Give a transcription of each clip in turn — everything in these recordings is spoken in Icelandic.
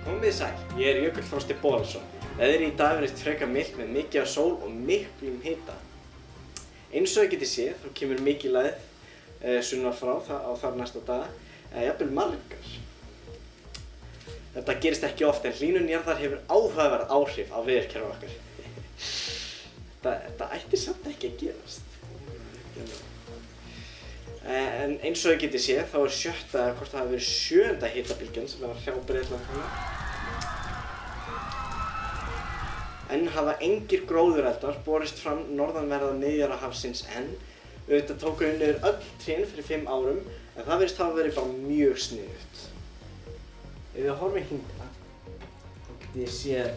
Komið sæl, ég Jökull Frosti Bolason. Veðrið í dag virðist frekar milt með mikið af sól og miklum hita. Eins og þið getið séð, þá kemur mikið lægð sunnar frá á þar næsta daga, eða jafnvel margar. Þetta gerist ekki oft en hlýnun jarðar hefur áhugaverð áhrif á veðurkerfi okkar. Þetta ætti samt ekki að gerast. En eins og þið getið séð, þá sjötta, hvort það hafi verið 7. hitabylgjan sem að hrjá Bretland núna. Enn hafa engir gróðureldar borist fram norðanverða Miðjarðarhafsins enn. Auðvitað tóku niður öll trén fyrir 5 árum, en það virðist hafa verið bara mjög sniðugt. Ef við horfum hingað, þá getið ég séð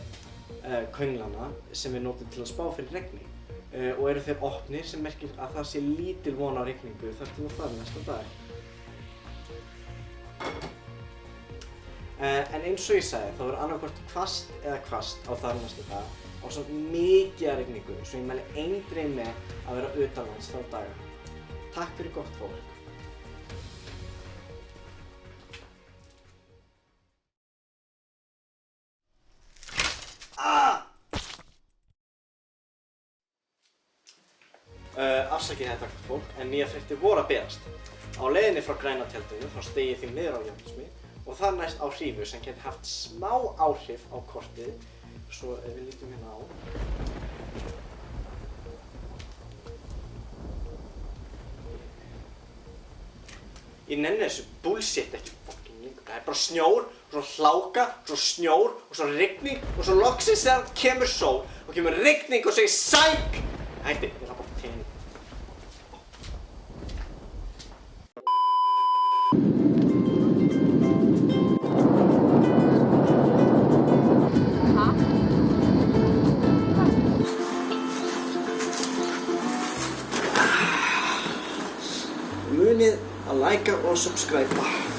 könglana sem við notum til að spá fyrir regni. Og eru þeir opnir sem merkir að það sé lítil von á rigningu þar til þar næsta dag. En eins og ég sagði, þá er annaðhvort hvasst eða hvasst á þar næsta dag ásamt mikið af rigningu, svo ég mæli eindregið með að vera utanlands þá daga. Takk fyrir gott fólk. Afsakið þetta fólk, en nýjar fréttir voru að berast. Á leiðinni frá græna tjaldinu þá steig ég því niður á Jökulsmi og þar næst á hrífu sem geti haft smá áhrif á kortið. Svo ef við lítum hérna á. Ég nenni þessu bullshit ekki fucking lengur. Það er bara snjór, og svo hláka, svo snjór, og svo rigning, og svo loksins þegar kemur sól og kemur rigning og segir sæk! Hætti, ég lappa á tenni. Munið að líka og subscribe.